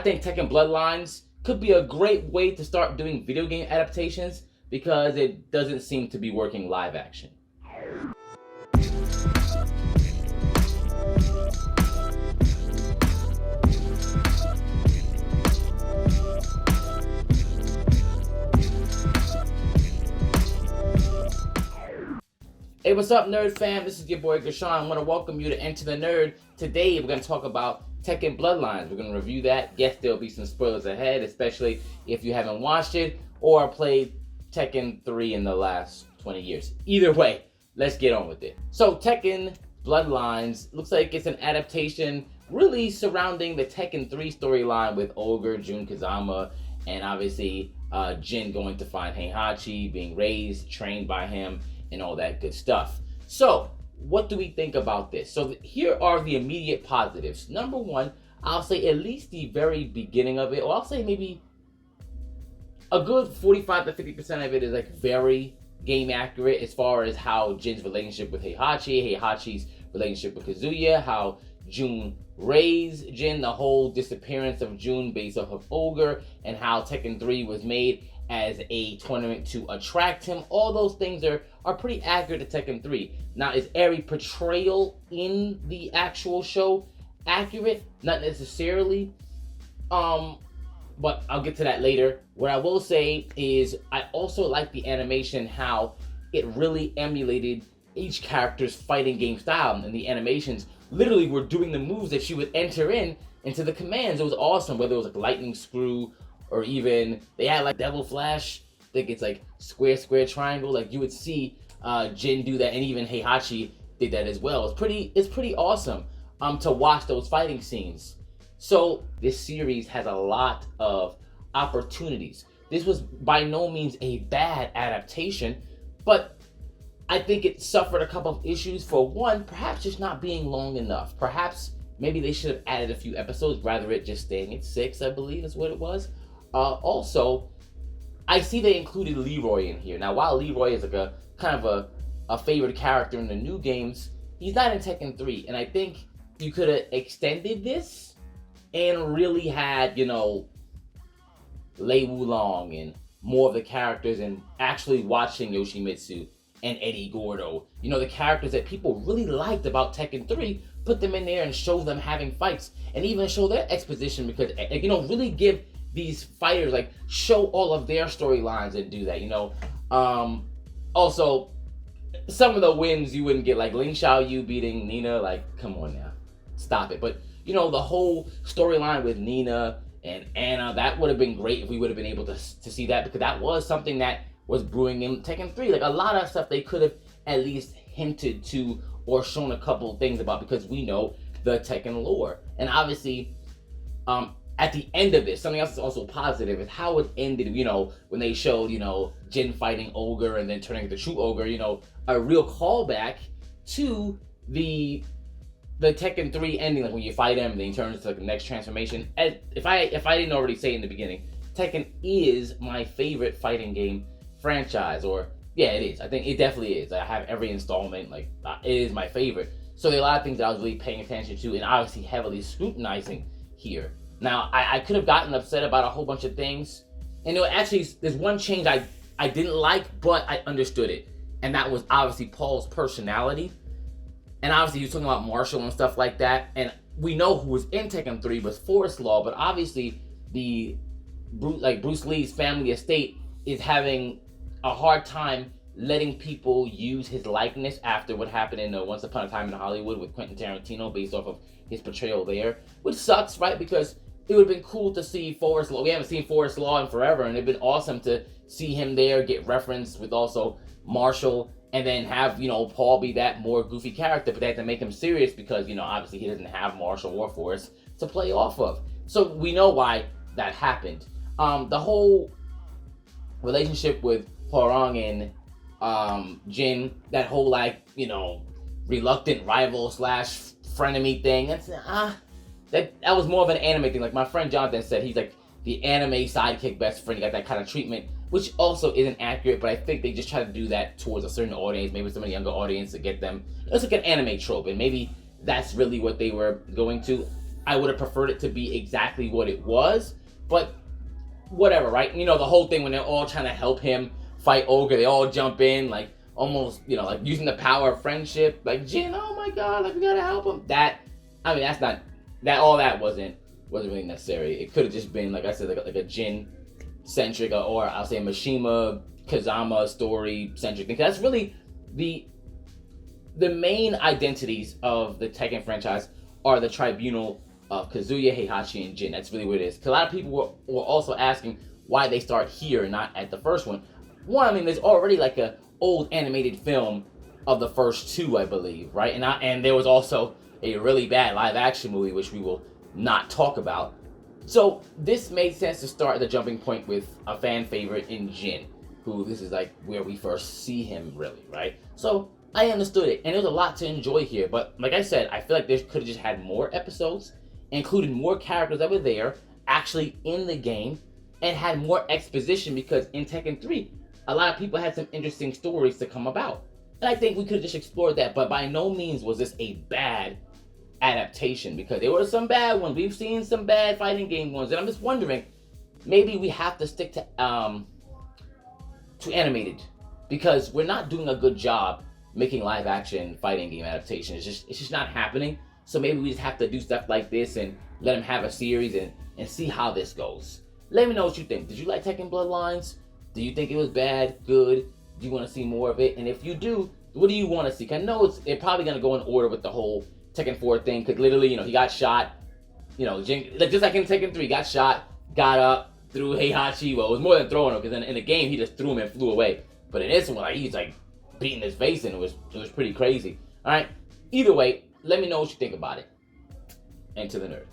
think Tekken Bloodlines could be a great way to start doing video game adaptations because it doesn't seem to be working live action. Hey, what's up, Nerd fam? This is your boy Gashawn. I want to welcome you to Enter the Nerd. Today, we're going to talk about Tekken Bloodlines. We're going to review that. Yes, there'll be some spoilers ahead, especially if you haven't watched it or played Tekken 3 in the last 20 years. Either way, let's get on with it. So, Tekken Bloodlines looks like it's an adaptation really surrounding the Tekken 3 storyline with Ogre, Jun Kazama, and obviously Jin going to find Heihachi, being raised, trained by him, and all that good stuff. So, what do we think about this? So, here are the immediate positives. Number one, I'll say at least the very beginning of it, or I'll say maybe a good 45 to 50% of it is like very game accurate as far as how Jin's relationship with Heihachi, Heihachi's relationship with Kazuya, how Jun raised Jin, the whole disappearance of Jun based off of Ogre, and how Tekken 3 was made as a tournament to attract him. All those things are pretty accurate to Tekken 3. Now, is every portrayal in the actual show accurate? Not necessarily. But I'll get to that later. What I will say is I also like the animation, how it really emulated each character's fighting game style, and the animations literally were doing the moves that she would enter into the commands. It was awesome, whether it was like lightning screw, or even they had like devil flash. I think it's like square triangle. Like you would see Jin do that, and even Heihachi did that as well. It's pretty awesome to watch those fighting scenes. So this series has a lot of opportunities. This was by no means a bad adaptation, but I think it suffered a couple of issues. For one, perhaps just not being long enough. Perhaps maybe they should have added a few episodes rather it just staying at 6, I believe is what it was. Also, I see they included Leroy in here. Now, while Leroy is like a kind of a favorite character in the new games, he's not in Tekken 3. And I think you could have extended this and really had, you know, Lei Wulong and more of the characters, and actually watching Yoshimitsu and Eddie Gordo. You know, the characters that people really liked about Tekken 3, put them in there and show them having fights. And even show their exposition, because, you know, really give these fighters, like, show all of their storylines and do that, you know. Also, some of the wins you wouldn't get, like Ling Xiaoyu beating Nina, like, come on now, stop it. But, you know, the whole storyline with Nina and Anna, that would have been great if we would have been able to see that, because that was something that was brewing in Tekken 3. Like, a lot of stuff they could have at least hinted to or shown a couple of things about, because we know the Tekken lore. And obviously, at the end of this, something else is also positive is how it ended, you know, when they showed, you know, Jin fighting Ogre and then turning into True Ogre, you know, a real callback to the Tekken 3 ending, like when you fight him, then he turns to like the next transformation. And if I didn't already say in the beginning, Tekken is my favorite fighting game franchise, or yeah, it is. I think it definitely is. I have every installment, like it is my favorite. So there are a lot of things that I was really paying attention to and obviously heavily scrutinizing here. Now, I could have gotten upset about a whole bunch of things. And you know, actually, there's one change I didn't like, but I understood it. And that was obviously Paul's personality. And obviously, he was talking about Marshall and stuff like that. And we know who was in Tekken 3 was Forest Law, but obviously, Bruce Lee's family estate is having a hard time letting people use his likeness after what happened in Once Upon a Time in Hollywood with Quentin Tarantino, based off of his portrayal there. Which sucks, right? Because it would have been cool to see Forest Law. We haven't seen Forest Law in forever, and it'd been awesome to see him there, get referenced with also Marshall, and then have, you know, Paul be that more goofy character, but they had to make him serious because, you know, obviously he doesn't have Marshall or Forest to play off of. So we know why that happened. The whole relationship with Hwoarang and Jin, that whole, like, you know, reluctant rival slash frenemy thing, that was more of an anime thing. Like my friend Jonathan said, he's like the anime sidekick best friend. He got that kind of treatment, which also isn't accurate, but I think they just try to do that towards a certain audience, maybe some of the younger audience, to get them. It's like an anime trope, and maybe that's really what they were going to. I would have preferred it to be exactly what it was, but whatever, right? You know, the whole thing when they're all trying to help him fight Ogre, they all jump in, like, almost, you know, like, using the power of friendship, like, Jin, oh my god, like, we gotta help him. That, I mean, that's not, that, all that wasn't really necessary. It could have just been, like I said, like a Jin-centric, or I'll say Mishima, Kazama story-centric thing. That's really the main identities of the Tekken franchise are the tribunal of Kazuya, Heihachi, and Jin. That's really what it is. Because a lot of people were also asking why they start here and not at the first one. One, I mean, there's already like a old animated film of the first two, I believe, right? And there was also a really bad live-action movie, which we will not talk about. So this made sense to start the jumping point with a fan favorite in Jin, who this is like where we first see him, really, right? So I understood it, and there was a lot to enjoy here. But like I said, I feel like they could have just had more episodes, included more characters that were there, actually in the game, and had more exposition, because in Tekken 3, a lot of people had some interesting stories to come about. And I think we could have just explored that, but by no means was this a bad adaptation, because there were some bad ones. We've seen some bad fighting game ones, and I'm just wondering, maybe we have to stick to animated, because we're not doing a good job making live action fighting game adaptations. It's just not happening. So maybe we just have to do stuff like this and let them have a series and see how this goes. Let me know what you think. Did you like Tekken Bloodlines? Do you think it was bad, good? Do you want to see more of it? And if you do, what do you want to see? 'Cause I know they're probably going to go in order with the whole Tekken 4 thing, because literally, you know, he got shot, you know, just like in Tekken 3, got shot, got up, threw Heihachi. Well, it was more than throwing him, because in the game, he just threw him and flew away. But in this one, like, he's like beating his face, and it was pretty crazy. All right, either way, let me know what you think about it. And to the nerd.